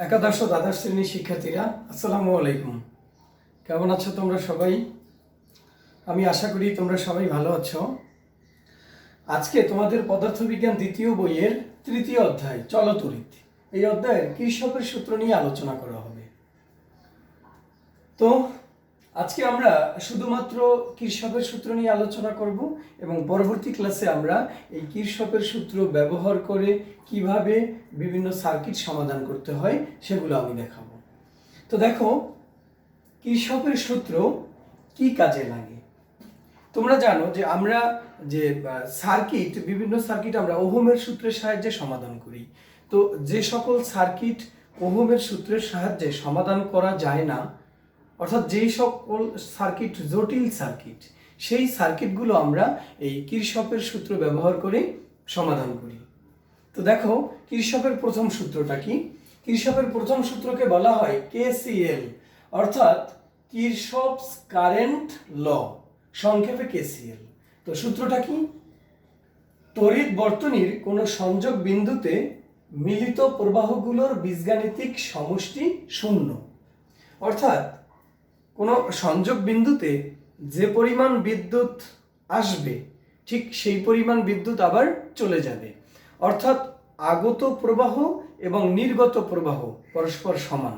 একাদশ ও দ্বাদশ শ্রেণীর শিক্ষার্থীরা আসসালামু আলাইকুম। কেমন আছো তোমরা সবাই? আমি আশা করি তোমরা সবাই ভালো আছো। আজকে তোমাদের পদার্থবিজ্ঞান দ্বিতীয় বইয়ের তৃতীয় অধ্যায় চলতরিৎ, এই অধ্যায়ের কির্শফের সূত্র নিয়ে আলোচনা করা হবে। তো আজকে আমরা শুধুমাত্র কির্শফের সূত্র নিয়ে আলোচনা করব এবং পরবর্তী ক্লাসে আমরা এই কির্শফের সূত্র ব্যবহার করে কিভাবে বিভিন্ন সার্কিট সমাধান করতে হয় সেগুলো আমি দেখাবো। তো দেখো, কির্শফের সূত্র কি কাজে লাগে। তোমরা জানো যে আমরা যে বিভিন্ন সার্কিট আমরা ওহমের সূত্রের সাহায্যে সমাধান করি। তো যে সকল সার্কিট ওহমের সূত্রের সাহায্যে সমাধান করা যায় না, অর্থাৎ যেই সকল সার্কিট জটিল সার্কিট, সেই সার্কিটগুলো আমরা এই কির্শফের সূত্র ব্যবহার করে সমাধান করি। তো দেখো, কির্শফের প্রথম সূত্রটা কি? কির্শফের প্রথম সূত্রকে বলা হয় কেসিএল, অর্থাৎ কির্শফস কারেন্ট ল, সংক্ষেপে কেসিএল। তো সূত্রটা কি? তড়িৎ বর্তনীর কোনো সংযোগ বিন্দুতে মিলিত প্রবাহগুলোর বীজগাণিতিক সমষ্টি শূন্য। অর্থাৎ কোনো সংযোগ বিন্দুতে যে পরিমাণ বিদ্যুৎ আসবে, ঠিক সেই পরিমাণ বিদ্যুৎ আবার চলে যাবে। অর্থাৎ আগত প্রবাহ এবং নির্গত প্রবাহ পরস্পর সমান।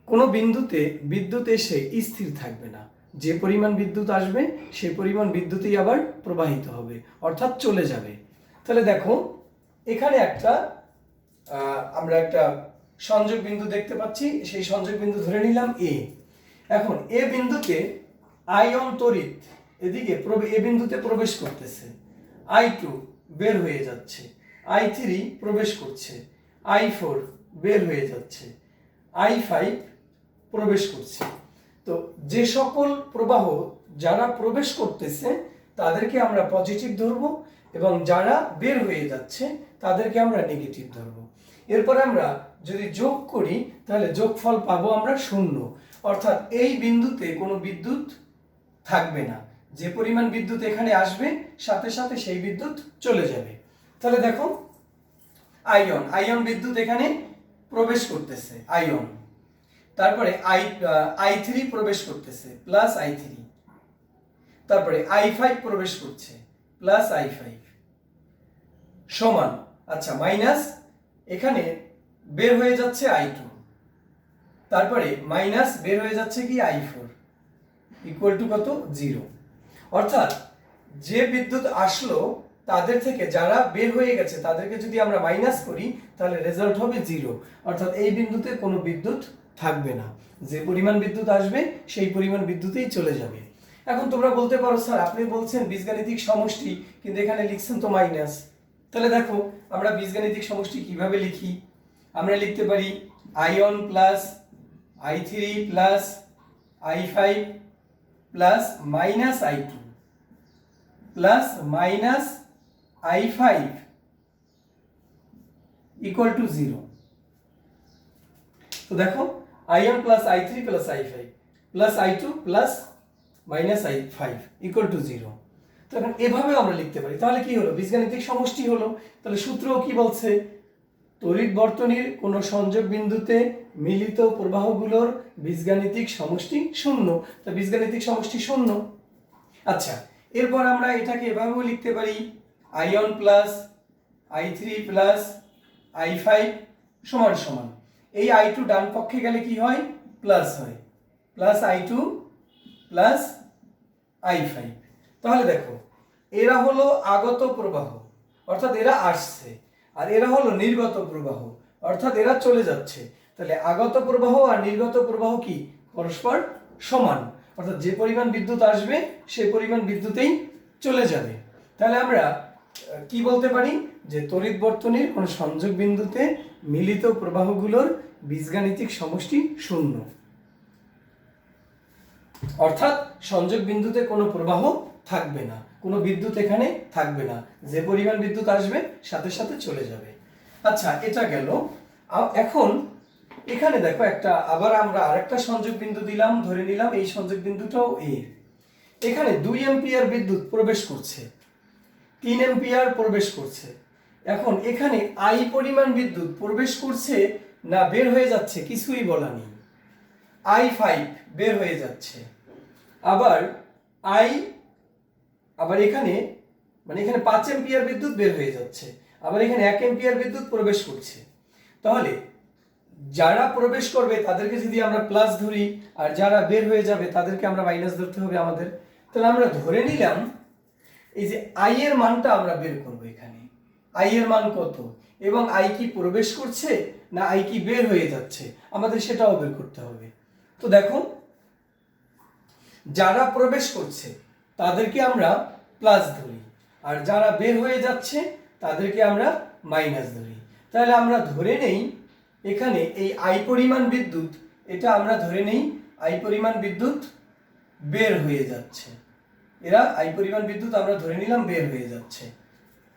কোনো বিন্দুতে বিদ্যুৎ এসে স্থির থাকবে না, যে পরিমাণ বিদ্যুৎ আসবে সেই পরিমাণ বিদ্যুৎই আবার প্রবাহিত হবে, অর্থাৎ চলে যাবে। তাহলে দেখো, এখানে আমরা একটা সংযোগ বিন্দু দেখতে পাচ্ছি। সেই সংযোগ বিন্দু ধরে নিলাম এ। এখন এ বিন্দুতে আয়ন তড়িৎ এদিকে এ বিন্দুতে প্রবেশ করতেছে, I2 বের হয়ে যাচ্ছে, I3 প্রবেশ করছে, I4 বের হয়ে যাচ্ছে, I5 প্রবেশ করছে। তো যে সকল প্রবাহ যারা প্রবেশ করতেছে তাদেরকে আমরা পজিটিভ ধরবো, এবং যারা বের হয়ে যাচ্ছে তাদেরকে আমরা নেগেটিভ ধরবো। এরপর আমরা যদি যোগ করি তাহলে যোগফল পাবো আমরা শূন্য। অর্থাৎ এই বিন্দুতে কোনো বিদ্যুৎ থাকবে না, যে পরিমাণ বিদ্যুৎ এখানে আসবে সাথে সাথে সেই বিদ্যুৎ চলে যাবে। তাহলে দেখো, আয়ন বিদ্যুৎ এখানে প্রবেশ করতেছে, আয়ন। তারপরে I3 প্রবেশ করতেছে, প্লাস I3। তারপরে I5 প্রবেশ করছে, প্লাস I5 সমান, আচ্ছা, মাইনাস, এখানে বের হয়ে যাচ্ছে I2, তারপরে মাইনাস বের হয়ে যাচ্ছে কি I4, ইকুয়াল টু কত? 0। অর্থাৎ যে বিদ্যুৎ আসলো তাদের থেকে যারা বের হয়ে গেছে তাদেরকে যদি আমরা মাইনাস করি তাহলে রেজাল্ট হবে 0। অর্থাৎ এই বিন্দুতে কোনো বিদ্যুৎ থাকবে না, যে পরিমাণ বিদ্যুৎ আসবে সেই পরিমাণ বিদ্যুতেই চলে যাবে। এখন তোমরা বলতে পারো, স্যার আপনি বলছেন বীজগাণিতিক সমষ্টি, কিন্তু এখানে লিখছেন তো মাইনাস। তাহলে দেখো, আমরা বীজগাণিতিক সমষ্টি কিভাবে লিখি? আমরা লিখতে পারি ion plus I3 plus I5 plus minus I2 plus minus I5 equal to 0। তো দেখো, ion plus I3 plus I5 plus I2 plus minus I5 equal to 0। তো এখন এভাবেও আমরা লিখতে পারি। তাহলে কি হলো? বীজগাণিতিক সমষ্টি হলো। তাহলে সূত্রও কি বলছে? তড়িৎ বর্তনীর কোনো সংযোগ বিন্দুতে মিলিত প্রবাহগুলোর বীজগাণিতিক সমষ্টি শূন্য। তা বীজগাণিতিক সমষ্টি শূন্য। আচ্ছা, এরপর আমরা এটাকে এভাবেও লিখতে পারি ion plus I3 plus I5 সমান সমান, এই I2 ডান পক্ষে গেলে কি হয়? প্লাস হয়, প্লাস I2 প্লাস I5। তাহলে দেখো, এরা হলো আগত প্রবাহ, অর্থাৎ এরা আসছে, আর এরা হলো নির্গত প্রবাহ, অর্থাৎ এরা চলে যাচ্ছে। তাহলে আগত প্রবাহ আর নির্গত প্রবাহ কি? পরস্পর সমান। অর্থাৎ যে পরিমাণ বিদ্যুৎ আসবে সেই পরিমাণ বিদ্যুতেই চলে যাবে। তাহলে আমরা কি বলতে পারি? যে তড়িৎ বর্তনীর কোন সংযোগ বিন্দুতে মিলিত প্রবাহগুলোর বীজগাণিতিক সমষ্টি শূন্য। অর্থাৎ সংযোগ বিন্দুতে কোনো প্রবাহ থাকবে না, কোনো বিদ্যুৎ এখানে থাকবে না, যে পরিমাণ বিদ্যুৎ আসবে সাথে সাথে চলে যাবে। আচ্ছা, এটা গেল। এখন এখানে দেখো, আবার আমরা আরেকটা সংযোগ বিন্দু দিলাম, ধরে নিলাম এই সংযোগ বিন্দুটাও এ। এখানে 2 অ্যাম্পিয়ার বিদ্যুৎ প্রবেশ করছে, 3 অ্যাম্পিয়ার প্রবেশ করছে। এখন এখানে I পরিমাণ বিদ্যুৎ প্রবেশ করছে না বের হয়ে যাচ্ছে, কিছুই বলা নেই। I5 বের হয়ে যাচ্ছে, আবার এখানে মানে এখানে 5 এম্পিয়ার বিদ্যুৎ বের হয়ে যাচ্ছে, আবার এখানে 1 এম্পিয়ার বিদ্যুৎ প্রবেশ করছে। তাহলে যারা প্রবেশ করবে তাদেরকে যদি আমরা প্লাস ধরি, আর যারা বের হয়ে যাবে তাদেরকে আমরা মাইনাস ধরতে হবে আমাদের। তাহলে আমরা ধরে নিলাম এই যে আই এর মানটা আমরা বের করব। এখানে আই এর মান কত এবং আই কি প্রবেশ করছে না আই কি বের হয়ে যাচ্ছে, আমাদের সেটাও বের করতে হবে। তো দেখো, যারা প্রবেশ করছে তাদেরকে আমরা প্লাস ধরি, আর যারা বের হয়ে যাচ্ছে তাদেরকে আমরা মাইনাস ধরি। তাহলে আমরা ধরে নেই এখানে এই আই পরিমাণ বিদ্যুৎ, এটা আমরা ধরে নেই আই পরিমাণ বিদ্যুৎ বের হয়ে যাচ্ছে। আই পরিমাণ বিদ্যুৎ আমরা ধরে নিলাম বের হয়ে যাচ্ছে,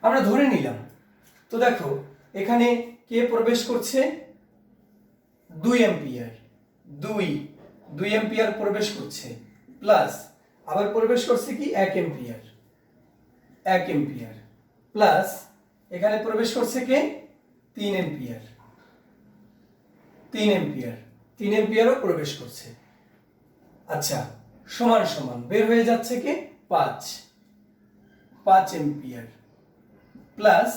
আমরা ধরে নিলাম। তো দেখো এখানে কে প্রবেশ করছে, 2 এম্পিয়ার, 2 এম্পিয়ার প্রবেশ করছে, প্লাস আবার প্রবেশ করছে কি 1 এম্পিয়ার, 1 এম্পিয়ার, প্লাস এখানে প্রবেশ করছে কে 3 এম্পিয়ার, 3 এম্পিয়ার, 3 এম্পিয়ারও প্রবেশ করছে। আচ্ছা, সমান সমান বের হয়ে যাচ্ছে কে 5 এম্পিয়ার, প্লাস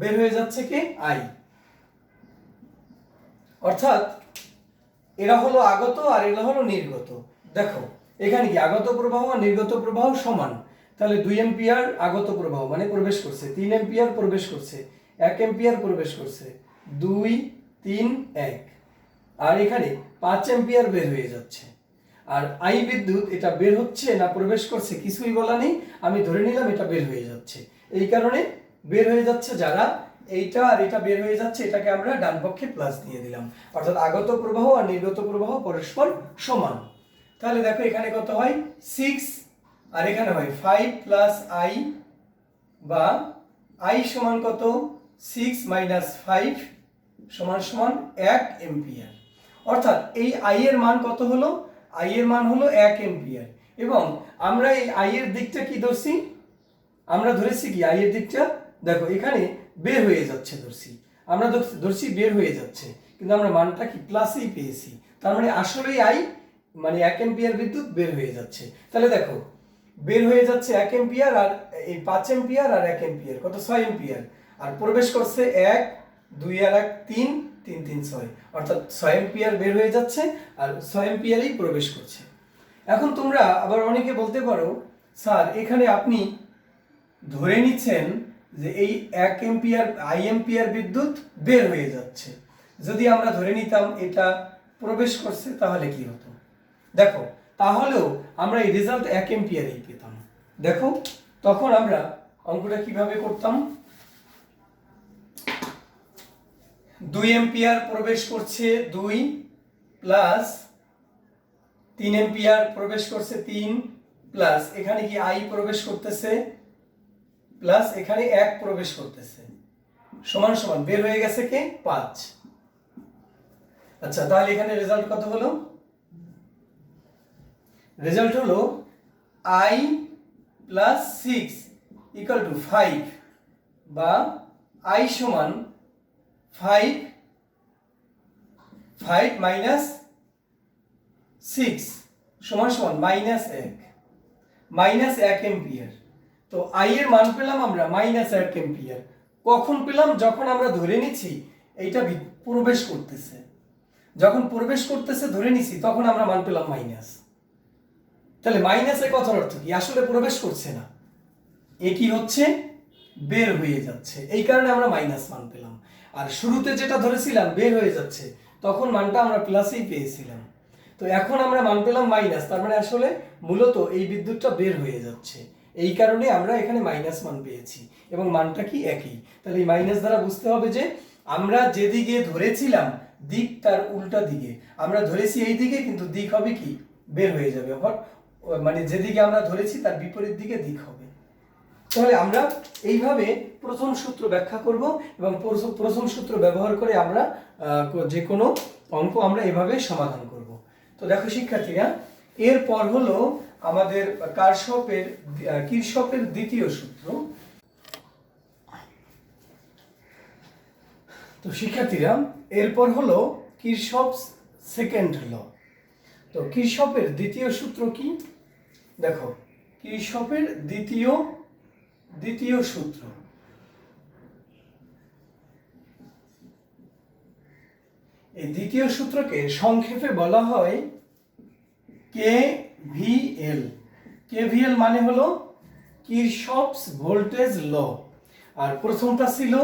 বের হয়ে যাচ্ছে কে আই। অর্থাৎ এরা হলো আগত আর এরা হলো নির্গত। দেখো এখানে কি আগত প্রবাহ আর নির্গত প্রবাহ সমান, তাহলে 2 এম্পিয়ার আগত প্রবাহ মানে প্রবেশ করছে, 3 এম্পিয়ার প্রবেশ করছে, 1 এম্পিয়ার প্রবেশ করছে, 2 3 1, আর এখানে 5 এম্পিয়ার বের হয়ে যাচ্ছে। আর আই বিদ্যুৎ এটা বের হচ্ছে না প্রবেশ করছে কিছুই বলা নেই, আমি ধরে নিলাম এটা বের হয়ে যাচ্ছে। এই কারণে বের হয়ে যাচ্ছে যারা, এইটা আর এটা বের হয়ে যাচ্ছে, এটাকে আমরা ডান পক্ষে প্লাস দিয়ে দিলাম। অর্থাৎ আগত প্রবাহ আর নির্গত প্রবাহ পরস্পর সমান। তাহলে দেখো এখানে কত হয় 6, আর এখানে হয় 5 প্লাস আই, বা আই সমান কত 6 মাইনাস 5 সমান সমান 1 এম্পিয়ার। অর্থাৎ এই আই এর মান কত হলো, আই এর মান হলো 1 এম্পিয়ার। এবং আমরা এই আই এর দিকটা কি ধরছি, আমরা ধরেছি কি আই এর দিকটা, দেখো এখানে বের হয়ে যাচ্ছে ধরছি, আমরা ধরছি বের হয়ে যাচ্ছে, কিন্তু আমরা মানটা কি প্লাসই পেয়েছি। তার মানে আসলেই আই মানে 1 এম্পিয়ার বিদ্যুৎ বের হয়ে যাচ্ছে। তাহলে দেখো বের হয়ে যাচ্ছে 1 এম্পিয়ার, আর এই 5 এম্পিয়ার আর 1 এম্পিয়ার কত 6 এম্পিয়ার, আর প্রবেশ করছে 1 2 আর 1 3 3 3 6, অর্থাৎ 6 এম্পিয়ার বের হয়ে যাচ্ছে আর 6 এম্পিয়ারই প্রবেশ করছে। এখন তোমরা আবার অনেকে বলতে পারো স্যার এখানে আপনি ধরে নিচ্ছেন যে এই 1 এম্পিয়ার আই এম্পিয়ার বিদ্যুৎ বের হয়ে যাচ্ছে, যদি আমরা ধরে নিতাম এটা প্রবেশ করছে তাহলে কি হতো। দেখো তাহলেও আমরা এই রেজাল্ট 1 এম্পিয়ারই পেতাম। দেখো তখন আমরা অঙ্কটা কিভাবে করতাম, 2 এম্পিয়ার প্রবেশ করছে 2 প্লাস 3 এম্পিয়ার প্রবেশ করছে 3, প্লাস এখানে কি আই প্রবেশ করতেছে, প্লাস এখানে 1 প্রবেশ করতেছে, সমান সমান বের হয়ে গেছে কে 5। আচ্ছা তাহলে এখানে রেজাল্ট কত হলো, রেজাল্ট হলো আই প্লাস 6 ইকুয়াল টু 5, বা আই সমান 5 মাইনাস 6 সমান সমান -1 এম্পিয়ার। তো আই এর মান পেলাম আমরা -1 এম্পিয়ার। কখন পেলাম, যখন আমরা ধরে নিচ্ছি এইটা প্রবেশ করতেছে, যখন প্রবেশ করতেছে ধরে নিছি তখন আমরা মান পেলাম মাইনাস। তাহলে মাইনাসে কথার অর্থ কি, আসলে প্রবেশ করছে না, এ কি হচ্ছে বের হয়ে যাচ্ছে, এই কারণে আমরা মাইনাস মান পেলাম। আর শুরুতে যেটা ধরেছিলাম বের হয়ে যাচ্ছে, তখন মানটা আমরা প্লাসই পেয়েছিলাম। তো এখন আমরা মান পেলাম মাইনাস, তার মানে আসলে মূলত এই বিদ্যুৎটা বের হয়ে যাচ্ছে, এই কারণে আমরা এখানে মাইনাস মান পেয়েছি এবং মানটা কি একই। তাহলে এই মাইনাস দ্বারা বুঝতে হবে যে আমরা যেদিকে ধরেছিলাম দিক তার উল্টা দিকে, আমরা ধরেছি এই দিকে কিন্তু দিক হবে কি বের হয়ে যাবে, মানে যেদিকে আমরা ধরেছি তার বিপরীত দিকে দিক হবে। তাহলে আমরা এইভাবে প্রথম সূত্র ব্যাখ্যা করব এবং প্রথম সূত্র ব্যবহার করে আমরা যে কোনো অঙ্ক আমরা এভাবে সমাধান করব। তো দেখো শিক্ষার্থীরা, এরপর হলো আমাদের কিরশফের দ্বিতীয় সূত্র। তো শিক্ষার্থীরা, এরপর হলো কিরশফস সেকেন্ড ল। তো কিরশফের দ্বিতীয় সূত্র কি? দেখো, কিরশফের দ্বিতীয় সূত্র, এই দ্বিতীয় সূত্রকে সংক্ষেপে বলা হয় কেভিএল। কেভিএল মানে হলো কিরশফস ভোল্টেজ ল, আর প্রথমটা ছিল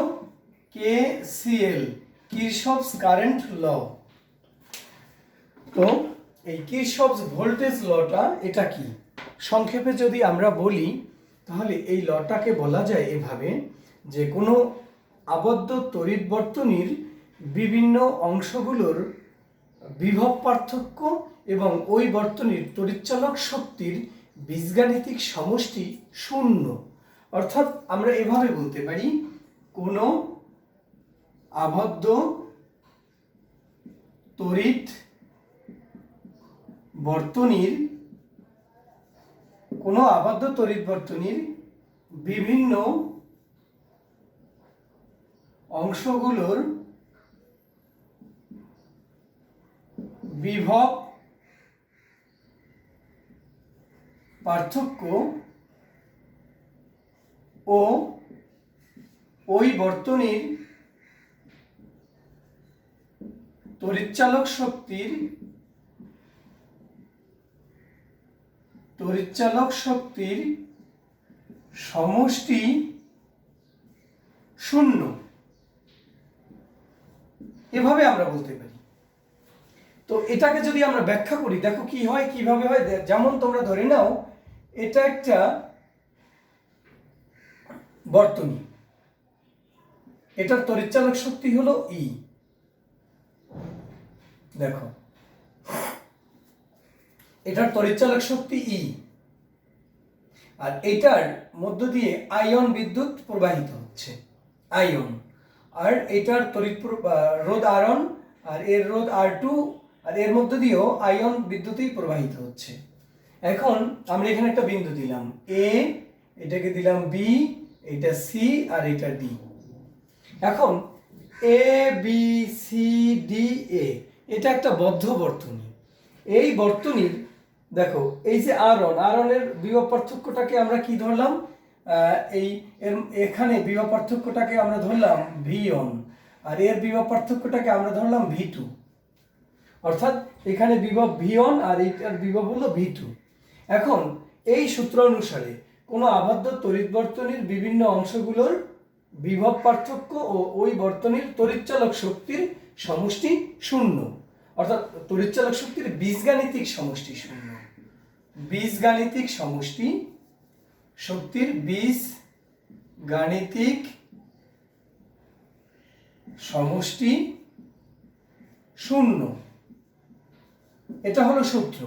কেসিএল, কিরশফস কারেন্ট ল। তো এই কিরশফস ভোল্টেজ লটা এটা কি? সংক্ষেপে যদি আমরা বলি তাহলে এই লটাকে বলা যায় এভাবে, যে কোনো আবদ্ধ তড়িৎ বর্তনীর বিভিন্ন অংশগুলোর বিভব পার্থক্য এবং ওই বর্তনীর তড়িৎচালক শক্তির বীজগাণিতিক সমষ্টি শূন্য। অর্থাৎ আমরা এভাবে বলতে পারি, কোনো আবদ্ধ তড়িৎ বর্তনীর বিভিন্ন অংশগুলোর বিভব পার্থক্য ও ওই বর্তনীর তড়িৎচালক শক্তির সমষ্টি শূন্য, এভাবে আমরা বলতে পারি। তো এটাকে যদি আমরা ব্যাখ্যা করি, দেখো কি হয়, কিভাবে হয়। যেমন তোমরা ধরে নাও এটা একটা বর্তনী, এটার তড়িৎচালক শক্তি হলো ই। দেখো, এটার তড়িৎচালক শক্তি ই, আর এটার মধ্য দিয়ে আয়ন বিদ্যুৎ প্রবাহিত হচ্ছে, আয়ন। আর এটার রোধ R1, আর এর রোধ R2, আর এর মধ্য দিয়েও আয়ন বিদ্যুৎই প্রবাহিত হচ্ছে। এখন আমরা এখানে একটা বিন্দু দিলাম এ, এটাকে দিলাম বি, এটা সি, আর এটা ডি। এখন এ বি সি ডি এ, এটা একটা বদ্ধ বর্তনী। এই বর্তনীর দেখো, এই যে R1 এর বিভব পার্থক্যটাকে আমরা কি ধরলাম, এখানে বিভব পার্থক্যটাকে আমরা ধরলাম V1, আর এর বিভব পার্থক্যটাকে আমরা ধরলাম V2। অর্থাৎ এখানে বিভব V1 আর এইটার বিভব হলো V2। এখন এই সূত্র অনুসারে কোনো আবদ্ধ তড়িৎ বর্তনীর বিভিন্ন অংশগুলোর বিভব পার্থক্য ও ওই বর্তনীর তড়িৎচালক শক্তির সমষ্টি শূন্য। অর্থাৎ তড়িৎচালক শক্তির বীজগাণিতিক সমষ্টি শূন্য। বীজগাণিতিক সমষ্টি, শক্তির বীজগাণিতিক সমষ্টি শূন্য। এটা হলো সূত্র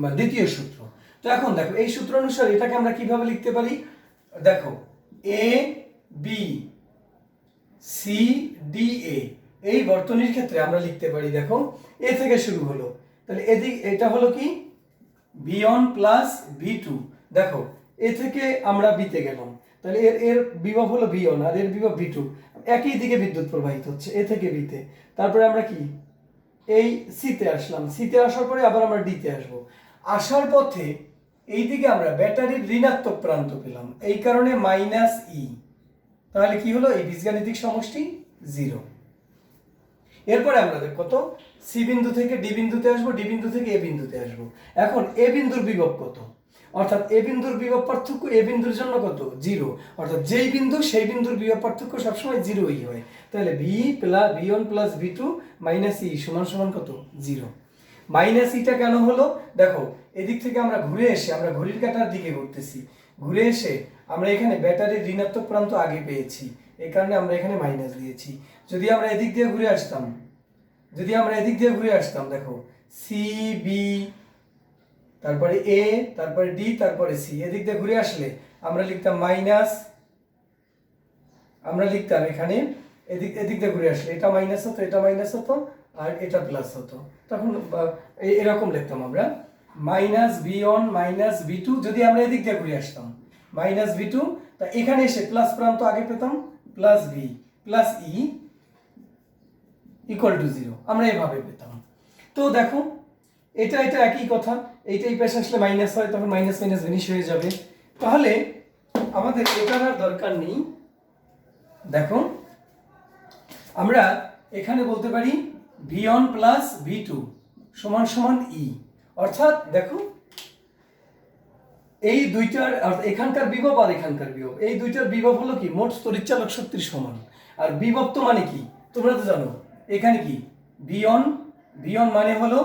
বা দ্বিতীয় সূত্র। তো এখন দেখো, এই সূত্র অনুসারে এটাকে আমরা কিভাবে লিখতে পারি? দেখো, A B C D A, এই বর্তনীর ক্ষেত্রে আমরা লিখতে পারি, দেখো এ থেকে শুরু হলো, তাহলে এটা হলো কি V1 প্লাস V2। দেখো, এ থেকে আমরা বিতে গেলাম, তাহলে এর বিভব হলো V1 আর এর বিভব V2, একই দিকে বিদ্যুৎ প্রবাহিত হচ্ছে এ থেকে বিতে। তারপরে আমরা কি এই সিতে আসলাম, সিতে আসার পরে আবার আমরা ডিতে আসবো। আসার পথে এই দিকে আমরা ব্যাটারির ঋণাত্মক প্রান্ত পেলাম, এই কারণে মাইনাস ই। তাহলে কি হলো, এই বীজগাণিতিক সমষ্টি 0। এরপরে আমরা কত, সি বিন্দু থেকে ডি বিন্দুতে আসবো, ডি বিন্দু থেকে এ বিন্দুতে আসবো। এখন এ বিন্দুর বিভব কত? অর্থাৎ এ বিন্দুর বিভব পার্থক্য এ বিন্দুর জন্য কত? 0। অর্থাৎ যেই বিন্দু সেই বিন্দুর বিভব পার্থক্য সবসময় 0ই হয়। তাহলে V1 plus V2 minus E সমান সমান কত? 0। মাইনাস ইটা কেন হলো? দেখো, এদিক থেকে আমরা ঘুরে এসে, আমরা ঘড়ির কাঁটার দিকে ঘুরতেছি, ঘুরে এসে আমরা এখানে ব্যাটারির ঋণাত্মক প্রান্ত আগে পেয়েছি, এই কারণে আমরা এখানে মাইনাস দিয়েছি। যদি আমরা এদিক দিয়ে ঘুরে আসতাম, দেখো সি বি, তারপরে এ, তারপরে ডি, তারপরে সি, এদিক দিয়ে ঘুরে আসলে আমরা লিখতাম মাইনাস, আমরা লিখতাম এখানে এদিক দিয়ে ঘুরে আসলে এটা মাইনাস হতো, এটা মাইনাস হতো, আর এটা প্লাস হতো। তখন এরকম লিখতাম আমরা মাইনাস V1 মাইনাস V2। যদি আমরা এদিক দিয়ে ঘুরে আসতাম মাইনাস V2, তা এখানে এসে প্লাস প্রান্ত আগে পেতাম plus V plus E, equal to 0, আমরা এভাবে পেতাম। তো দেখো এটা একই কথা, এইটাই পাশে আসলে মাইনাস হয়, তখন মাইনাস মাইনাস ভেনিশ হয়ে যাবে। তাহলে আমাদের এটার আর দরকার নেই। দেখো আমরা এখানে বলতে পারি v1 প্লাস v2 সমান সমান E, অর্থাৎ দেখো এই দুইটার এখানকার বিভব আর এখানকার বিভব, এই দুইটার বিভব হলো কি মোট তড়িৎচালক শক্তির সমান। আর বিভব তো মানে কি তোমরা তো জানো, এখানে কি v1 মানে হলো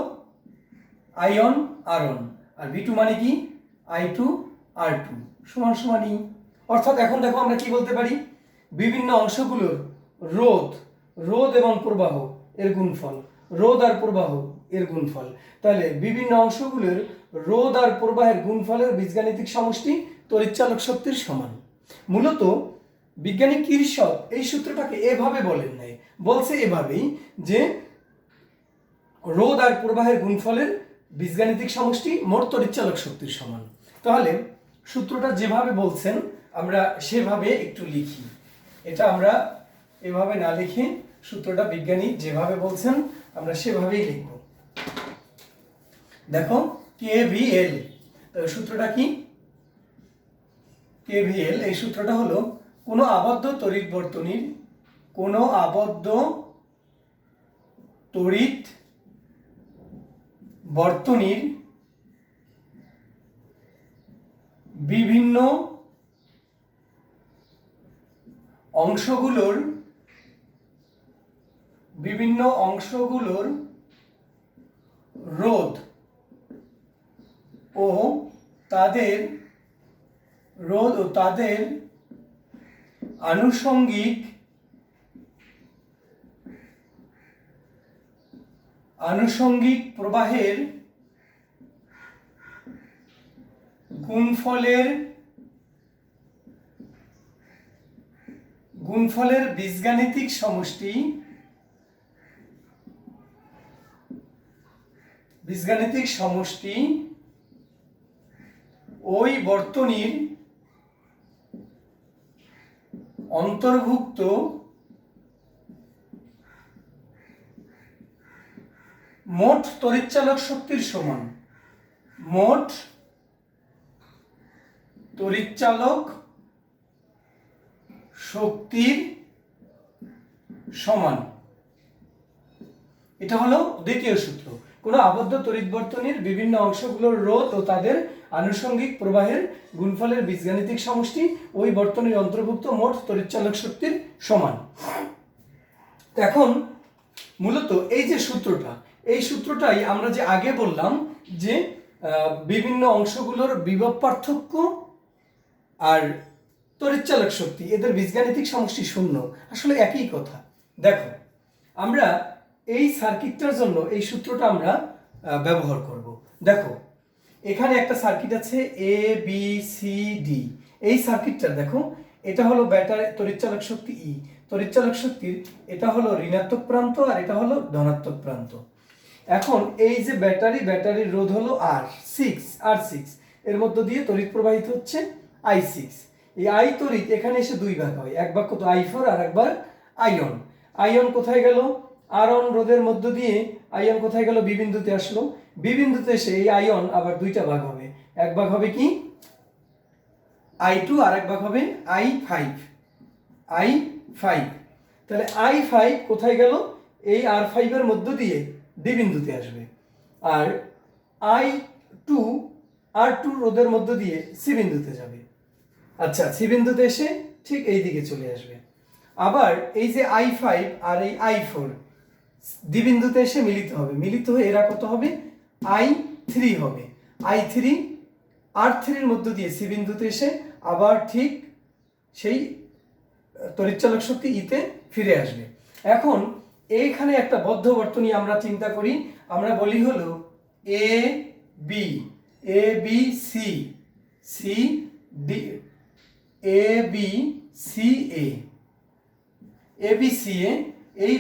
আয়ন r1, আর v2 মানে কি i2 r2 সমান সমান E। অর্থাৎ এখন দেখো আমরা কি বলতে পারি, বিভিন্ন অংশগুলোর রোধ এবং প্রবাহ এর গুণফল, রোধ আর প্রবাহ এর গুণফল। তাহলে বিভিন্ন অংশগুলোর রোধ আর প্রবাহের গুণফলের বীজগাণিতিক সমষ্টি তড়িৎচালক শক্তির সমান। মূলত বিজ্ঞানী কিরশফ এই সূত্রটাকে এভাবে বলেন নাই, বলছে এভাবেই যে রোধ আর প্রবাহের গুণফলের বীজগাণিতিক সমষ্টি মোট তড়িৎচালক শক্তির সমান। তাহলে সূত্রটা যেভাবে বলছেন আমরা সেভাবে একটু লিখি। এটা আমরা এভাবে না লিখে সূত্রটা বিজ্ঞানী যেভাবে বলছেন আমরা সেভাবেই লিখব। দেখো KVL, তাহলে সূত্রটা কি KVL, এই সূত্রটা হলো কোনো আবদ্ধ তড়িৎ বর্তনীর বিভিন্ন অংশগুলোর রোধ ও তাদের আনুষঙ্গিক প্রবাহের গুণফলের বীজগাণিতিক সমষ্টি ওই বর্তনীর অন্তর্ভুক্ত মোট তড়িৎচালক শক্তির সমান। মোট তড়িৎচালক শক্তির সমান, এটা হলো দ্বিতীয় সূত্র। কোনো আবদ্ধ তড়িৎ বর্তনীর বিভিন্ন অংশগুলোর রোধ ও তাদের আনুষঙ্গিক প্রবাহের গুণফলের বীজগাণিতিক সমষ্টি ওই বর্তনীর অন্তর্ভুক্ত মোট তড়িৎচালক শক্তির সমান। এখন মূলত এই যে সূত্রটা, এই সূত্রটাই আমরা যে আগে বললাম যে বিভিন্ন অংশগুলোর বিভব পার্থক্য আর তড়িৎচালক শক্তি এদের বীজগাণিতিক সমষ্টি শূন্য, আসলে একই কথা। দেখো আমরা এই সার্কিটটার জন্য এই সূত্রটা আমরা ব্যবহার করব। দেখো এখানে একটা সার্কিট আছে ABCD, এই সার্কিটটা দেখো এটা হলো ব্যাটারি তড়িৎচালক শক্তি E, তড়িৎচালক শক্তির এটা হলো ঋণাত্মক প্রান্ত আর এটা হলো ধনাত্মক প্রান্ত। এখন এই যে ব্যাটারির রোধ হলো R6, এর মধ্য দিয়ে তড়িৎ প্রবাহিত হচ্ছে I6। এই I তড়িৎ এখানে এসে দুই ভাগ হয়, এক ভাগ কত I4 আর একবার আয়ন কোথায় গেল, R1 রোধের মধ্য দিয়ে আয়ন কোথায় গেল, বি বিন্দুতে আসলো, বি বিন্দুতে এসে এই আয়ন আবার দুইটা ভাগ হবে, এক ভাগ হবে কি I2 আর এক ভাগ হবে I5। তাহলে I5 কোথায় গেল, এই R5 এর মধ্য দিয়ে ডি বিন্দুতে আসবে, আর I2 R2 রোধের মধ্য দিয়ে সি বিন্দুতে যাবে। আচ্ছা, সি বিন্দুতে এসে ঠিক এই দিকে চলে আসবে। আবার এই যে I5 আর এই I4 ডি বিন্দুতে এসে মিলিত হয়ে এরা কত হবে, I3 হবে। I3 R3 এর মধ্য দিয়ে সি বিন্দুতে এসে আবার ঠিক সেই তড়িৎচালক শক্তি ইতে ফিরে আসবে। এখন এইখানে একটা বদ্ধ বর্তনী আমরা চিন্তা করি, আমরা বলি হলো ABCA। এই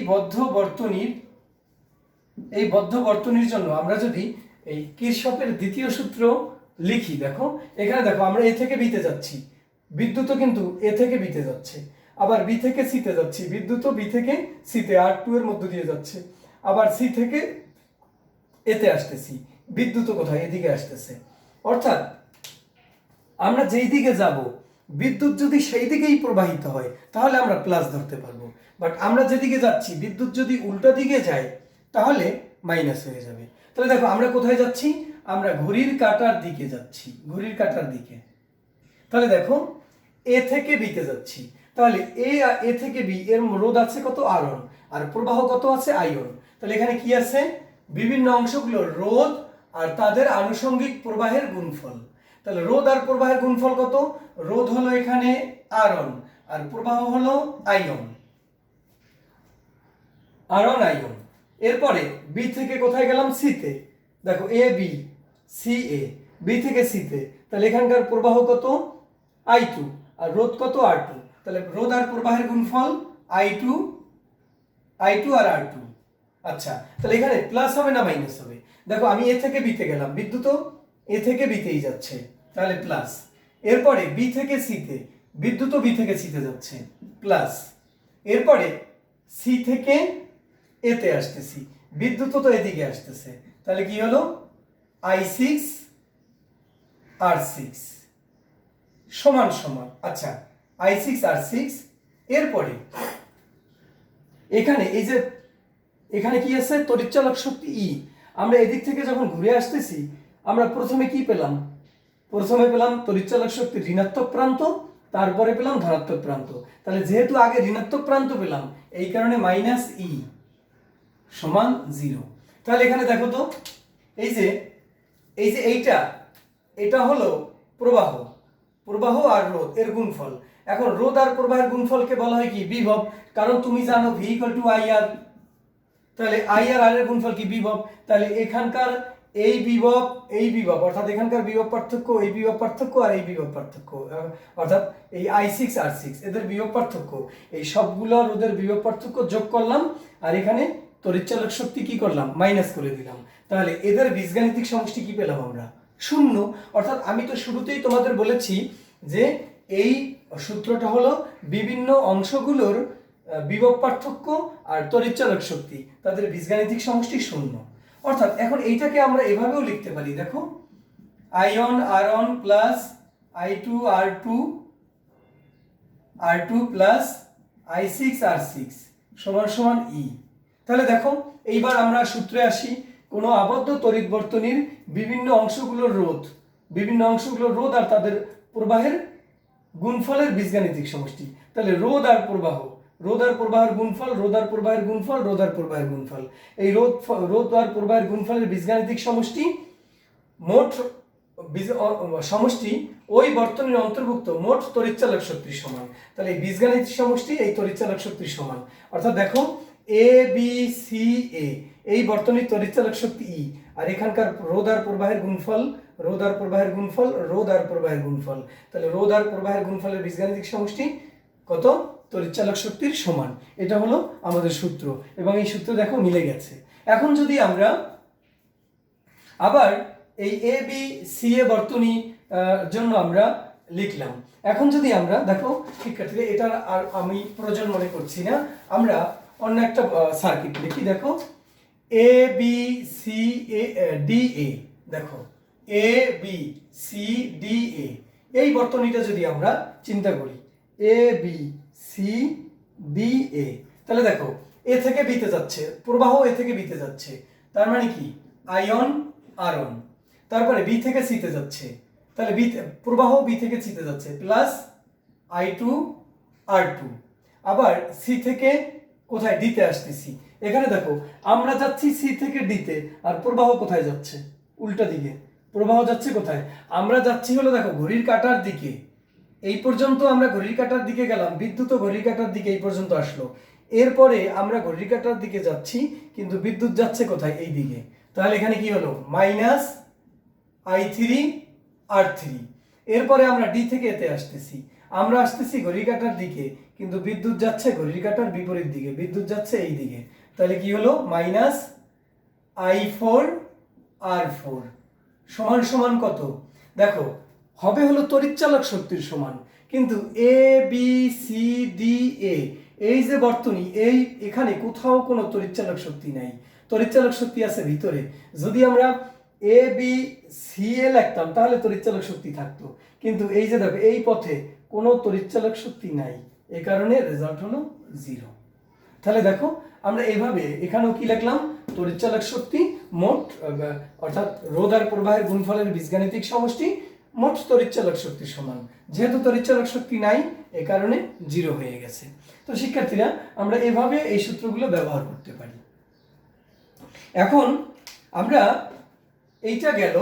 বদ্ধ বর্তনীর জন্য আমরা যদি এই কিরশফের দ্বিতীয় সূত্র লিখি, দেখো এখানে দেখো আমরা এ থেকে বিতে যাচ্ছি, বিদ্যুৎও কিন্তু এ থেকে বিতে যাচ্ছে, আবার বি থেকে সিতে যাচ্ছি, বিদ্যুৎও বি থেকে সিতে R2 এর মধ্য দিয়ে যাচ্ছে, আবার সি থেকে এতে আসতেছি, বিদ্যুৎও কোথায় এদিকে আসতেছে। অর্থাৎ আমরা যেই দিকে যাব বিদ্যুৎ যদি সেই দিকেই প্রবাহিত হয় তাহলে আমরা প্লাস ধরতে পারবো, বাট আমরা যেদিকে যাচ্ছি বিদ্যুৎ যদি উল্টো দিকে যায় তাহলে মাইনাস হয়ে যাবে। তাহলে দেখো আমরা কোথায় যাচ্ছি, আমরা ঘড়ির কাঁটার দিকে যাচ্ছি, ঘড়ির কাঁটার দিকে। তাহলে দেখো এ থেকে বিতে যাচ্ছি, তাহলে এ থেকে বি এর রোধ আছে কত R1 আর প্রবাহ কত আছে I1। তাহলে এখানে কি আছে, বিভিন্ন অংশগুলো রোধ আর তাদের আনুষঙ্গিক প্রবাহের গুণফল। তাহলে রোধ আর প্রবাহের গুণফল কত, রোধ হলো এখানে R1 আর প্রবাহ হলো I1, R1 I1। এরপরে বি থেকে কোথায় গেলাম, সিতে। দেখো A B C A, B থেকে সিতে, তাহলে এখানকার প্রবাহ কত I2 আর রোধ কত R2। তাহলে রোধ আর প্রবাহের গুণফল I2 আর R2। আচ্ছা, তাহলে এখানে প্লাস হবে না মাইনাস হবে। দেখো আমি এ থেকে বিতে গেলাম, বিদ্যুৎও এ থেকে বিতেই যাচ্ছে, তাহলে প্লাস। এরপরে বি থেকে সিতে, বিদ্যুৎও বি থেকে সিতে যাচ্ছে, প্লাস। এরপরে সি থেকে এতে আসতেছি, বিদ্যুৎও তো এদিকে আসতেছে, তাহলে কি হলো I6 R6 সমান সমান। আচ্ছা I6 R6। এরপরে এখানে এই যে এখানে কি আছে, তড়িৎচালক শক্তি E। আমরা এদিক থেকে যখন ঘুরে আসতেছি আমরা প্রথমে কি পেলাম, প্রথমে পেলাম তড়িৎচালক শক্তির ঋণাত্মক প্রান্ত, তারপরে পেলাম ধনাত্মক প্রান্ত। তাহলে যেহেতু আগে ঋণাত্মক প্রান্ত পেলাম এই কারণে -E সমান 0। তাহলে এখানে দেখো তো এই যে এটা হলো প্রবাহ, প্রবাহ আর রোধ এর গুণফল। এখন রোধ আর প্রবাহের গুণফলকে বলা হয় কি, বিভব। কারণ তুমি জানো V = IR, তাহলে IR আর এর গুণফল কি, বিভব। তাহলে এখানকার এই বিভব অর্থাৎ এখানকার বিভব পার্থক্য, এই বিভব পার্থক্য আর এই বিভব পার্থক্য, অর্থাৎ এই I6 R6 এদের বিভব পার্থক্য, এই সবগুলো রোধের বিভব পার্থক্য যোগ করলাম আর এখানে তড়িৎচালক শক্তি কি করলাম, মাইনাস করে দিলাম। তাহলে এদের বীজগাণিতিক সমষ্টি কি পেলাম আমরা, 0। অর্থাৎ আমি তো শুরুতেই তোমাদের বলেছি যে এই সূত্রটা হলো বিভিন্ন অংশগুলোর বিভব পার্থক্য আর তড়িৎচালক শক্তি তাদের বীজগাণিতিক সমষ্টি 0। অর্থাৎ এখন এইটাকে আমরা এভাবেও লিখতে পারি, দেখো I1 R1 plus I2 R2 plus I6 R6 সমান সমান E। তাহলে দেখো এইবার আমরা সূত্রে আসি, কোনো আবদ্ধ তড়িৎ বর্তনীর বিভিন্ন অংশগুলোর রোধ আর তাদের প্রবাহের গুণফলের বীজগাণিতিক সমষ্টি। তাহলে রোধ আর প্রবাহের গুণফল, এই রোধ আর প্রবাহের গুণফলের বীজগাণিতিক সমষ্টি মোট সমষ্টি ওই বর্তনীর অন্তর্ভুক্ত মোট তড়িৎচালক শক্তির সমান। তাহলে এই বীজগাণিতিক সমষ্টি এই তড়িৎচালক শক্তির সমান। অর্থাৎ দেখো এ বি সি এ এই বর্তনীর তড়িৎচালক শক্তি E আর এখানকার রোধ আর প্রবাহের গুণফল, তাহলে রোধ আর প্রবাহের গুণফলের বীজগাণিতিক সমষ্টি কত, তড়িৎচালক শক্তির সমান। এটা হলো আমাদের সূত্র এবং এই সূত্র দেখো মিলে গেছে। এখন যদি আমরা আবার এই এ বি সি এ বর্তনী জন্য আমরা লিখলাম, এখন যদি আমরা দেখো শিক্ষার্থীরা এটা আর আমি প্রয়োজন মনে করছি না, আমরা অন্য একটা সার্কিট লিখি। দেখো A B C A D A, দেখো A B C D A এই বর্তনীটা যদি আমরা চিন্তা করি, A B C D A, তাহলে দেখো এ থেকে বিতে যাচ্ছে, প্রবাহ এ থেকে বিতে যাচ্ছে, তার মানে কি I1 R1। তারপরে বি থেকে সিতে যাচ্ছে, তাহলে প্রবাহ বি থেকে সিতে যাচ্ছে, প্লাস I2 R2। আবার সি থেকে কোথায়, ডিতে আসতেছি। এখানে দেখো আমরা যাচ্ছি সি থেকে ডিতে আর প্রবাহ কোথায় যাচ্ছে, উল্টা দিকে। প্রবাহ যাচ্ছে কোথায়, আমরা যাচ্ছি হলো দেখো ঘড়ির কাঁটার দিকে। এই পর্যন্ত আমরা ঘড়ির কাঁটার দিকে গেলাম, বিদ্যুৎও ঘড়ির কাঁটার দিকে এই পর্যন্ত আসলো। এরপরে আমরা ঘড়ির কাঁটার দিকে যাচ্ছি কিন্তু বিদ্যুৎ যাচ্ছে কোথায়, এই দিকে। তাহলে এখানে কি হলো, -I3 R3। এরপরে আমরা ডি থেকে এতে আসতেছি, আমরা আসতেছি ঘড়ির কাঁটার দিকে কিন্তু বিদ্যুৎ যাচ্ছে ঘড়ির কাঁটার বিপরীত দিকে, বিদ্যুৎ যাচ্ছে এই দিকে। তাহলে কি হলো, -I4 R4 সমান সমান কত, দেখো হবে হলো তড়িৎচালক শক্তির সমান। কিন্তু এ বি সি ডি এ এই যে বর্তনী এই এখানে কোথাও কোনো তড়িৎচালক শক্তি নাই, তড়িৎচালক শক্তি আছে ভিতরে। যদি আমরা এ বি সি এ লিখতাম তাহলে তড়িৎচালক শক্তি থাকতো, কিন্তু এই যে দেখো এই পথে কোনো তড়িৎচালক শক্তি নাই, এই কারণে রেজাল্ট হলো 0। তাহলে দেখো আমরা এইভাবে এখানেও কি লিখলাম, তড়িৎচালক শক্তি মোট অর্থাৎ রোধ আর প্রবাহের গুণফলের বীজগাণিতিক সমষ্টি মোট তড়িৎচালক শক্তির সমান। যেহেতু তড়িৎচালক শক্তি নাই এই কারণে 0 হয়ে গেছে। তো শিক্ষার্থীরা আমরা এভাবে এই সূত্রগুলো ব্যবহার করতে পারি। এখন আমরা এইটা গেল,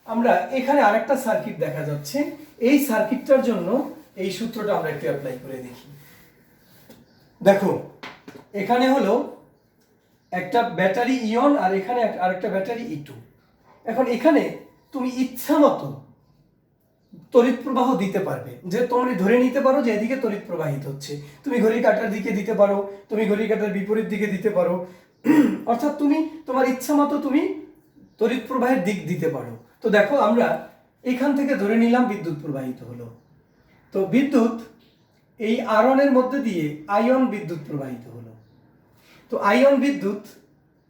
আমরা এখানে আরেকটা সার্কিট দেখা যাচ্ছে, এই সার্কিটটার জন্য এই সূত্রটা আমরা একটু অ্যাপ্লাই করে দেখি। দেখো এখানে হলো একটা ব্যাটারি ইয়ন আর এখানে আরেকটা ব্যাটারি E2। এখন এখানে তুমি ইচ্ছা মতো তড়িৎ প্রবাহ দিতে পারবে, যে তুমি ধরে নিতে পারো যে এদিকে তড়িৎ প্রবাহিত হচ্ছে, তুমি ঘড়ির কাঁটার দিকে দিতে পারো, তুমি ঘড়ির কাঁটার বিপরীত দিকে দিতে পারো, অর্থাৎ তুমি তোমার ইচ্ছা মতো তুমি তড়িৎ প্রবাহের দিক দিতে পারো। তো দেখো আমরা এখান থেকে ধরে নিলাম বিদ্যুৎ প্রবাহিত হলো, তো বিদ্যুৎ এই আয়নের মধ্যে দিয়ে আয়ন বিদ্যুৎ প্রবাহিত হলো। তো আয়ন বিদ্যুৎ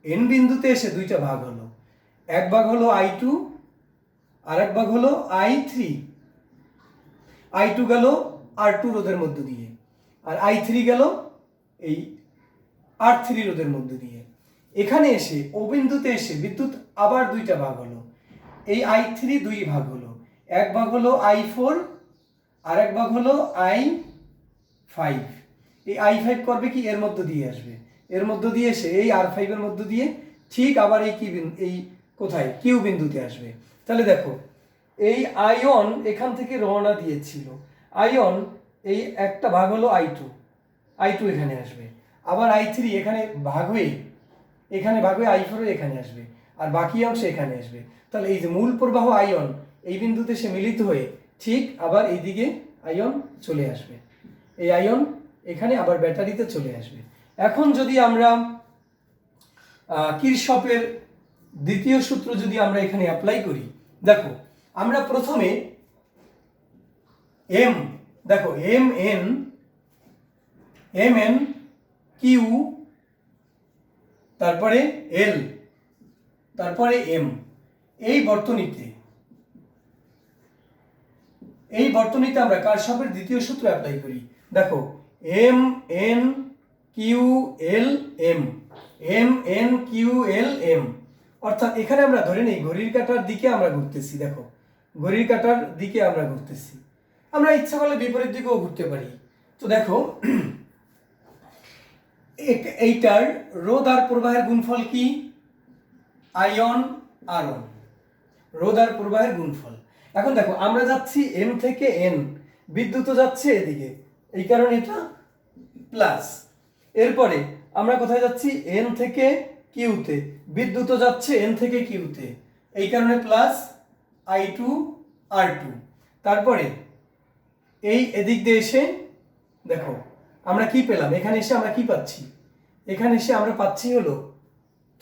এন বিন্দুতে এসে দুইটা ভাগ হলো, এক ভাগ হলো I2 আর এক ভাগ হলো I3। I2 গেল R2 রোধের মধ্য দিয়ে আর I3 গেল এই R3 রোধের মধ্য দিয়ে। এখানে এসে ও বিন্দুতে এসে বিদ্যুৎ আবার দুইটা ভাগ হলো, এই I3 দুই ভাগ হলো, এক ভাগ হলো I4 আর এক ভাগ হলো I5। এই I5 করবে কি এর মধ্য দিয়ে আসবে, এর মধ্য দিয়ে এসে এই R5 এর মধ্য দিয়ে ঠিক আবার এই কি এই কোথায় কিউ বিন্দুতে আসবে। তাহলে দেখো এই আয়ন এখান থেকে রওনা দিয়েছিল, আয়ন এই একটা ভাগ হলো I2 এখানে আসবে, আবার I3 এখানে ভাগ হয়ে I4 এখানে আসবে, আর বাকি অংশ এখানে আসবে। তাহলে এই যে মূল প্রবাহ আয়ন এই বিন্দুতে সে মিলিত হয়ে ঠিক আবার এইদিকে আয়ন চলে আসবে, এই আয়ন এখানে আবার ব্যাটারিতে চলে আসবে। এখন যদি আমরা কিরশফের দ্বিতীয় সূত্র যদি আমরা এখানে অ্যাপ্লাই করি, দেখো আমরা প্রথমে দেখো এম এন কিউ তারপরে এল তারপরে এম এই বর্তনীতে আমরা কারশফের দ্বিতীয় সূত্র অ্যাপ্লাই করি। দেখো M N Q L M অর্থাৎ এখানে আমরা ধরে নেই ঘড়ির কাঁটার দিকে আমরা ঘুরতেছি, দেখো ঘড়ির কাঁটার দিকে আমরা ঘুরতেছি, আমরা ইচ্ছা করলে বিপরীত দিকেও ঘুরতে পারি। তো দেখো এইটার রোধ আর প্রবাহের গুণফল কি, আয়ন আরন, রোধ আর প্রবাহের গুণফল। এখন দেখো আমরা যাচ্ছি এম থেকে এন, বিদ্যুৎও যাচ্ছে এদিকে, এই কারণে এটা প্লাস। এরপরে আমরা কোথায় যাচ্ছি এন থেকে কিউতে, বিদ্যুৎও যাচ্ছে এন থেকে কিউতে, এই কারণে প্লাস I2 R2। তারপরে এই এদিক দিয়ে এসে দেখো আমরা কি পেলাম, এখানে এসে আমরা কি পাচ্ছি, এখানে এসে আমরা পাচ্ছি হলো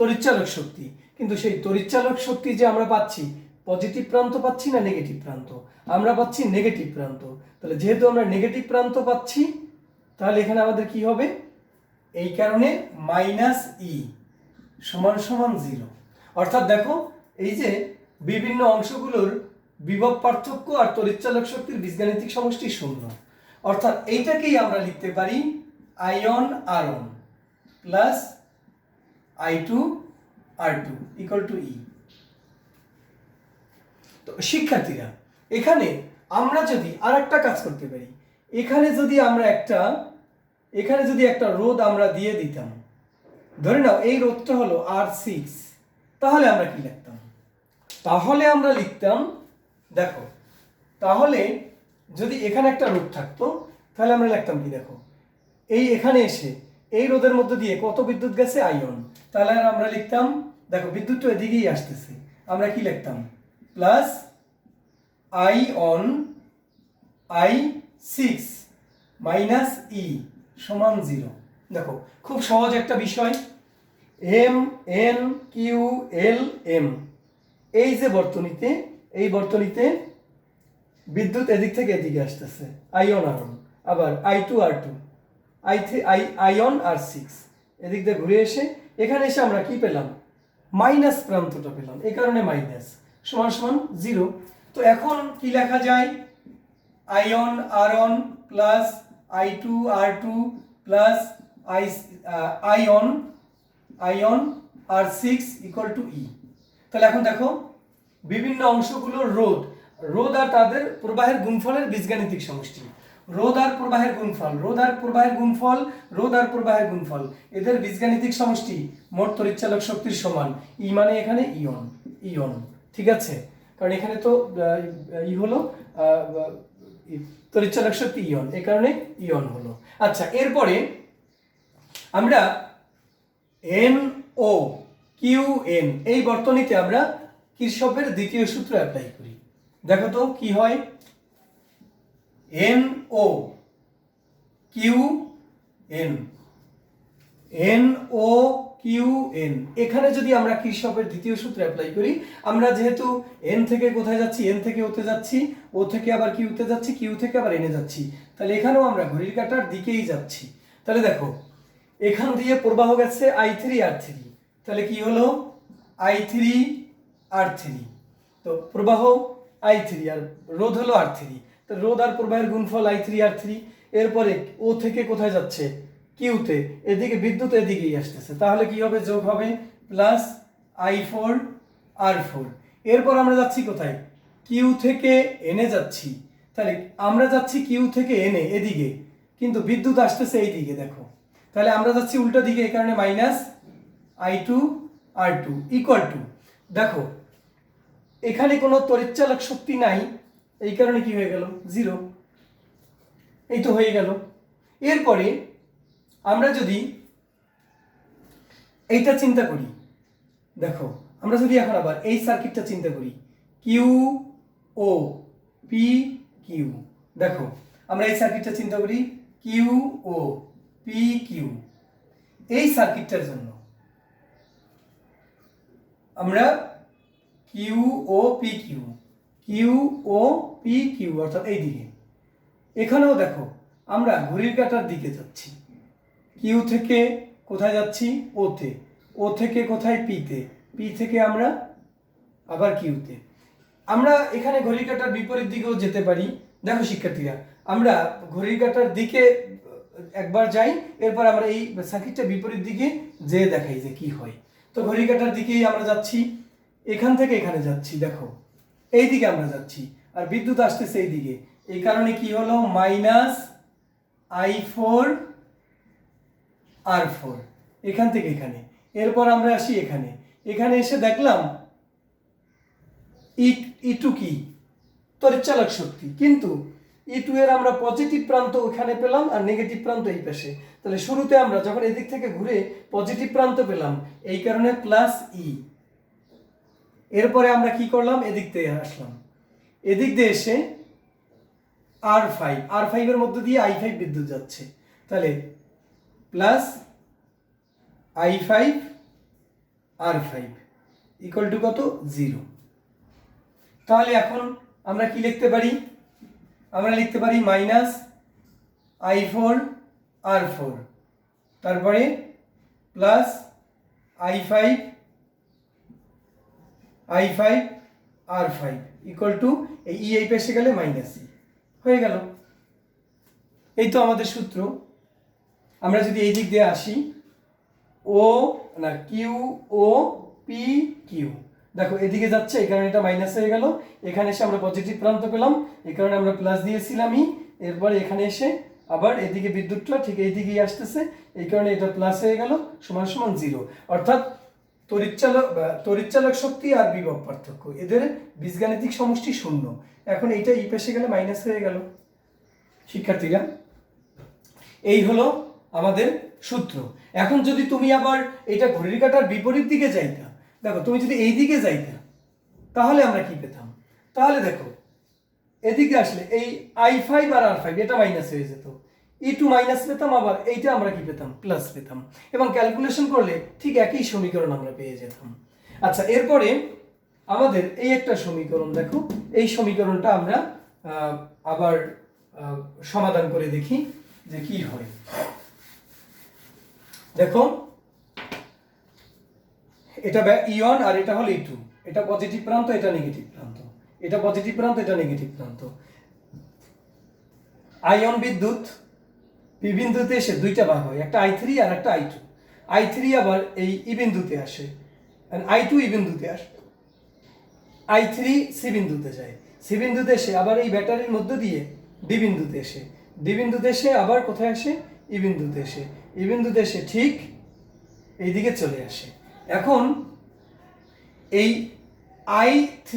তড়িৎচালক শক্তি, কিন্তু সেই তড়িৎচালক শক্তি যে আমরা পাচ্ছি পজিটিভ প্রান্ত পাচ্ছি না নেগেটিভ প্রান্ত, আমরা পাচ্ছি নেগেটিভ প্রান্ত। তাহলে যেহেতু আমরা নেগেটিভ প্রান্ত পাচ্ছি তাহলে এখানে আমাদের কি হবে, এই কারণে -E সমান 0। অর্থাৎ দেখো এই যে বিভিন্ন অংশগুলোর বিভব পার্থক্য আর তড়িৎচালক শক্তির বীজগাণিতিক সমষ্টি 0, অর্থাৎ এইটাকেই আমরা লিখতে পারি ion আরন plus I2 R2 = E। তো শিক্ষার্থীরা এখানে আমরা যদি আরেকটা কাজ করতে পারি, এখানে যদি একটা রোধ আমরা দিয়ে দিতাম, ধরে নাও এই রোধটা হলো R6, তাহলে আমরা কি লিখতাম, তাহলে আমরা লিখতাম দেখো, তাহলে যদি এখানে একটা রোধ থাকতো তাহলে আমরা লিখতাম কি, দেখো এই এখানে এসে এই রোধের মধ্যে দিয়ে কত বিদ্যুৎ গেছে আয়ন, তাহলে আমরা লিখতাম দেখো বিদ্যুৎটা এদিকেই আসতেছে, আমরা কি লিখতাম প্লাস আয়ন I6 -E সমান 0। দেখো খুব সহজ একটা বিষয়, M N Q L M এই যে বর্তনীতে বিদ্যুৎ এদিক থেকে এদিকে আসতেছে, আইন আরন, আবার I2 R2, আইন R6, এদিক দিয়ে ঘুরে এসে এখানে এসে আমরা কি পেলাম, মাইনাস প্রান্তটা পেলাম, এই কারণে মাইনাস সমান সমান 0। তো এখন কি লেখা যায়, আইন আরন প্লাস I2 R2 প্লাস আইন R6 ইকুয়াল টু E। তাহলে এখন দেখো বিভিন্ন অংশগুলোর রোধ আর তাদের প্রবাহের গুণফলের বীজগাণিতিক সমষ্টি, রোধ আর প্রবাহের গুণফল, এদের বীজগাণিতিক সমষ্টি মোট তড়িৎচালক শক্তির সমান, ই মানে এখানে ইয়ন, ঠিক আছে, কারণ এখানে তো ই হলো তড়িৎচালক শক্তি ইয়ন, এই কারণে ইয়ন হলো। আচ্ছা, এরপরে আমরা NO QN এই বর্তনীতে আমরা কিরশফের দ্বিতীয় সূত্র অ্যাপ্লাই করি। দেখো তো কি হয়, NO QN, এখানে যদি আমরা কিরশফের দ্বিতীয় সূত্র অ্যাপ্লাই করি, আমরা যেহেতু n থেকে কোথায় যাচ্ছি, n থেকে ওতে যাচ্ছি, ও থেকে আবার কিউতে যাচ্ছি, কিউ থেকে আবার এনে যাচ্ছি, তাহলে এখানেও আমরা ঘড়ির কাঁটার দিকেই যাচ্ছি। তাহলে দেখো এখান দিয়ে প্রবাহ গেছে I3 R3, তাহলে কি হলো I3 R3, তো প্রবাহ I3 আর রোধ হলো R3, তো রোধ আর প্রবাহের গুণফল I3 R3। এরপরে ও থেকে কোথায় যাচ্ছে, কিউতে, এদিকে বিদ্যুৎ এদিকেই আসতেছে, তাহলে কি হবে, যোগ হবে প্লাস I4 R4। এরপর আমরা যাচ্ছি কোথায়, কিউ থেকে এনে যাচ্ছি, তাহলে আমরা যাচ্ছি কিউ থেকে এনে এদিকে, কিন্তু বিদ্যুৎ আসতেছে এইদিকে, দেখো তাহলে আমরা যাচ্ছি উল্টো দিকে, এই কারণে minus I2 R2 equal to, দেখো এখানে কোনো তড়িৎচালক শক্তি নাই, এই কারণে কি হয়ে গেল 0, এই তো হয়ে গেল। এরপরে আমরা যদি এইটা চিন্তা করি, দেখো আমরা যদি এখন আবার এই সার্কিটটা চিন্তা করি, কিউ ও পি কিউ, দেখো আমরা এই সার্কিটটা চিন্তা করি, কিউ ও পি কিউ, এই সার্কিটটার জন্য আমরা কিউ ও পি কিউ অর্থাৎ এই দিকে, এখানেও দেখো আমরা ঘড়ির কাঁটার দিকে যাচ্ছি, কিউ থেকে কোথায় যাচ্ছি, ওতে, ও থেকে কোথায় পিতে, পি থেকে আমরা আবার কিউতে। আমরা এখানে ঘড়ির কাঁটার বিপরীত দিকেও যেতে পারি। দেখো শিক্ষার্থীরা, আমরা ঘড়ির কাঁটার দিকে একবার যাই, এরপর আমরা এই সার্কিটটা বিপরীত দিকে যে দেখাই যে কি হয়। তো ঘড়ির কাঁটার দিকেই আমরা যাচ্ছি, এখান থেকে এখানে যাচ্ছি, দেখো এই দিকে আমরা যাচ্ছি, আর বিদ্যুৎ আসতেছে এই দিকে, এই কারণে কি হলো মাইনাস I4 R4 এখান থেকে এখানে। এরপর আমরা আসি এখানে এসে দেখলাম E2 কি, তড়িৎচালক শক্তি, কিন্তু E2 এর আমরা পজিটিভ প্রান্ত ওখানে পেলাম আর নেগেটিভ প্রান্ত এই পাশে, তাহলে শুরুতে আমরা যখন এদিক থেকে ঘুরে পজিটিভ প্রান্ত পেলাম, এই কারণে প্লাস E। এরপরে আমরা কি করলাম, এদিক থেকে আসলাম, এদিক দিয়ে এসে R5 এর মধ্যে দিয়ে I5 বিদ্যুৎ যাচ্ছে, তাহলে plus I5 R5 equal to কত, 0। তাহলে এখন আমরা কি লিখতে পারি, আমরা লিখতে পারি মাইনাস I4 R4, তারপরে plus I5 R5 equal to এই পেশে গেলে মাইনাস ই হয়ে গেল। এই তো আমাদের সূত্র। আমরা যদি এই দিক দিয়ে আসি, কিউ ও পি কিউ, দেখো এদিকে যাচ্ছে, এই কারণে এটা মাইনাস হয়ে গেল, এখানে এসে আমরা পজিটিভ প্রান্ত পেলাম, এই কারণে আমরা প্লাস দিয়েছিলাম ই। এরপর এখানে এসে আবার এদিকে বিদ্যুৎটা ঠিক এই দিকেই আসতেছে, এই কারণে এটা প্লাস হয়ে গেল, সমান সমান 0। অর্থাৎ তড়িৎচালক শক্তি আর বিভব পার্থক্য, এদের বীজগাণিতিক সমষ্টি 0। এখন এইটা এই পাশে গেলে মাইনাস হয়ে গেল। শিক্ষার্থীরা, এই হলো আমাদের সূত্র। এখন যদি তুমি আবার এটা ঘড়ির কাঁটার বিপরীত দিকে যাইতা, দেখো তুমি যদি এই দিকে যাইতা, তাহলে আমরা কি পেতাম, তাহলে দেখো এদিকে আসলে এই I5 আর R5 এটা মাইনাস হয়ে যেত, E2 মাইনাস পেতাম, আবার এইটা আমরা কি পেতাম, প্লাস পেতাম, এবং ক্যালকুলেশন করলে ঠিক একই সমীকরণ আমরা পেয়ে যেতাম। আচ্ছা, এরপরে আমাদের এই একটা সমীকরণ, দেখো এই সমীকরণটা আমরা আবার সমাধান করে দেখি যে কি হয়। দেখো এটা ইয়ন আর এটা হলো E2, এটা পজিটিভ প্রান্ত, এটা নেগেটিভ প্রান্ত, এটা পজিটিভ প্রান্ত, এটা নেগেটিভ প্রান্ত। আয়ন বিদ্যুৎ পি বিন্দুতে এসে দুইটা ভাগ হয়, একটা I3 আর একটা I2। I3 আবার এই ই বিন্দুতে আসে, I2 ই বিন্দুতে আসে, I3 সি বিন্দুতে যায়, সি বিন্দুতে এসে আবার এই ব্যাটারির মধ্য দিয়ে ডি বিন্দুতে এসে, ডি বিন্দুতে এসে আবার কোথায় আসে, ই বিন্দুতে এসে, ই বিন্দুতে এসে ঠিক এইদিকে চলে আসে। এখন এই I3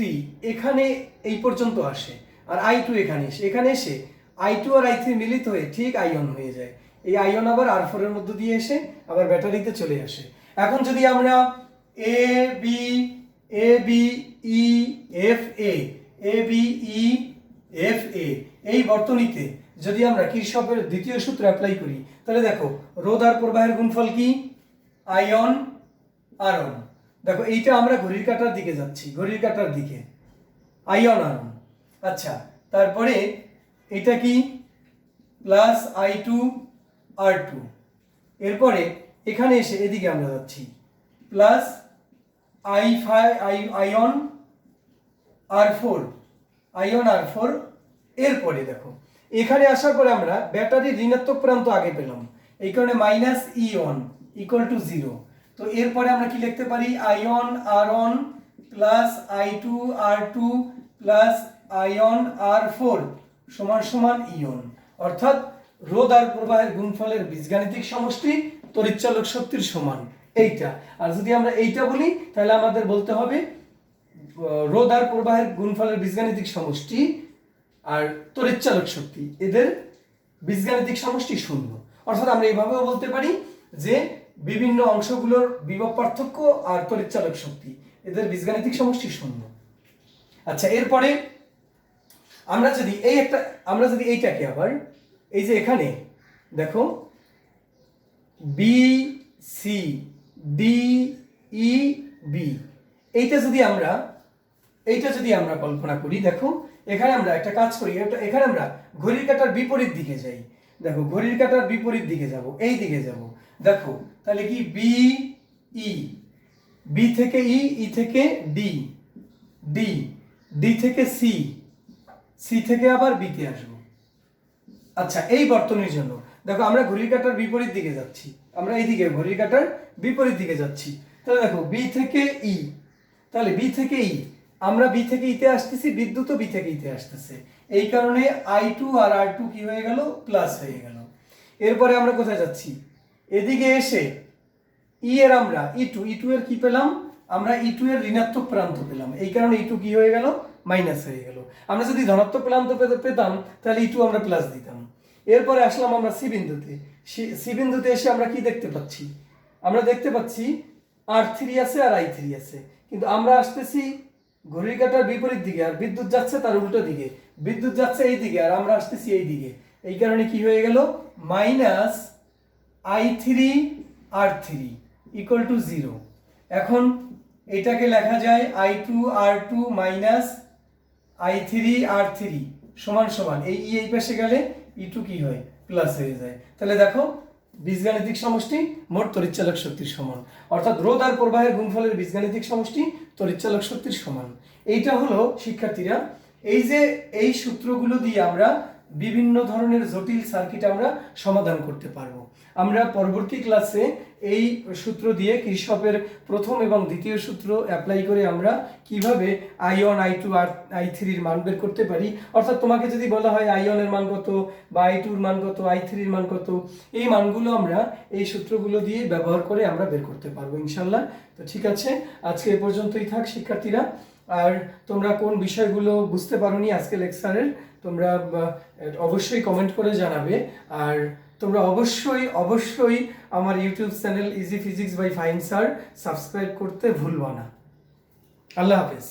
এখানে এই পর্যন্ত আসে আর I2 এখানে এসে, এখানে এসে I2 আর I3 মিলিত হয়ে ঠিক আয়ন হয়ে যায়। এই আয়ন আবার R4 এর মধ্য দিয়ে এসে আবার ব্যাটারিতে চলে আসে। এখন যদি আমরা এ বি ই এফ এ এই বর্তনীতে যদি আমরা কিরশফের দ্বিতীয় সূত্র অ্যাপ্লাই করি, তাহলে দেখো রোধ আর প্রবাহের গুণফল কি, আয়ন আরন। দেখো এইটা আমরা ঘড়ির কাঁটার দিকে যাচ্ছি, ঘড়ির কাঁটার দিকে আয়ন আরন। আচ্ছা, তারপরে এটা কি প্লাস I2 R2, এরপরে এখানে এসে এদিকে আমরা যাচ্ছি প্লাস আয়ন R4, এরপরে দেখো এখানে আসার পরে আমরা ব্যাটারির ঋণাত্মক প্রান্ত আগে পেলাম, এই কারণে মাইনাস E1 ইকুয়াল টু 0। তো এরপরে আমরা কি লিখতে পারি, ion R1 plus I2 R2 plus ion R4 সমান সমান ইয়ন। অর্থাৎ রোধ আর প্রবাহের গুণফলের বীজগাণিতিক সমষ্টি তড়িৎচালক শক্তির সমান এইটা। আর যদি আমরা এইটা বলি তাহলে আমাদের বলতে হবে রোধ আর প্রবাহের গুণফলের বীজগাণিতিক সমষ্টি আর তড়িৎচালক শক্তি এদের বীজগাণিতিক সমষ্টি 0। অর্থাৎ আমরা এইভাবেও বলতে পারি যে বিভিন্ন অংশগুলোর বিভব পার্থক্য আর তড়িৎচালক শক্তি এদের বীজগাণিতিক সমষ্টি 0। আচ্ছা, এরপরে আমরা যদি এইটাকে আবার এই যে এখানে দেখো B C D E B এইটা যদি আমরা কল্পনা করি, দেখো এখানে আমরা একটা কাজ করি, এখানে আমরা ঘড়ির কাঁটার বিপরীত দিকে যাই। দেখো ঘড়ির কাঁটার বিপরীত দিকে যাব, এই দিকে যাব। দেখো তাহলে কি বি থেকে ই থেকে ডি থেকে সি থেকে আবার বিতে আসবো। আচ্ছা, এই বর্তনীর জন্য দেখো আমরা ঘড়ির কাঁটার বিপরীত দিকে যাচ্ছি, আমরা এইদিকে ঘড়ির কাঁটার বিপরীত দিকে যাচ্ছি। তাহলে দেখো বি থেকে ই, তাহলে বি থেকে ই, আমরা বি থেকে ইতে আসতেছি, বিদ্যুৎও বি থেকে ইতে আসতেছে, এই কারণে I2 আর R2 কি হয়ে গেল, প্লাস হয়ে গেল। এরপরে আমরা কোথায় যাচ্ছি, এদিকে এসে আমরা E2 এর কি পেলাম, আমরা E2 এর ঋণাত্মক প্রান্ত পেলাম, এই কারণে E2 কি হয়ে গেল, মাইনাস হয়ে গেল। আমরা যদি ধনাত্মক প্রান্ত পেতাম তাহলে E2 আমরা প্লাস দিতাম। এরপরে আসলাম আমরা সি বিন্দুতে এসে আমরা কি দেখতে পাচ্ছি, আমরা দেখতে পাচ্ছি R3 আছে আর I3 আছে, কিন্তু আমরা আসতেছি ঘড়ির কাঁটার বিপরীত দিকে আর বিদ্যুৎ যাচ্ছে তার উল্টো দিকে, বিদ্যুৎ যাচ্ছে এই দিকে আর আমরা আসতেছি এই দিকে, এই কারণে কি হয়ে গেল, minus I3 R3 equal to 0। এখন এটাকে লেখা যায় I2 R2 minus I3 R3 সমান সমান এই পাশে গেলে E2 কি হয়, প্লাস হয়ে যায়। তাহলে দেখো বীজগাণিতিক সমষ্টি মোট তড়িৎচালক শক্তির সমান, অর্থাৎ রোধ আর প্রবাহের গুণফলের বীজগাণিতিক সমষ্টি তড়িৎচালক শক্তির সমান। এইটা হলো শিক্ষার্থীরা এই সূত্রগুলো দিয়ে আমরা বিভিন্ন ধরনের জটিল সার্কিট আমরা সমাধান করতে পারবো। আমরা পরবর্তী ক্লাসে এই সূত্র দিয়ে কিরশফের প্রথম এবং দ্বিতীয় সূত্র অ্যাপ্লাই করে আমরা কিভাবে I1 I2 আর I3 এর মান বের করতে পারি। অর্থাৎ তোমাকে যদি বলা হয় I1 এর মান কত বা I2 এর মান কত, I3 এর মান কত, এই মানগুলো আমরা এই সূত্রগুলো দিয়ে ব্যবহার করে আমরা বের করতে পারবো ইনশাল্লাহ। তো ঠিক আছে, আজকে এ পর্যন্তই থাক শিক্ষার্থীরা। আর তোমরা কোন বিষয়গুলো বুঝতে পারোনি আজকে লেকচারের, তোমরা অবশ্যই কমেন্ট করে জানাবে। আর তোমরা অবশ্যই আমার YouTube channel easy physics by Fahim sir subscribe করতে ভুলবা না। আল্লাহ হাফেজ।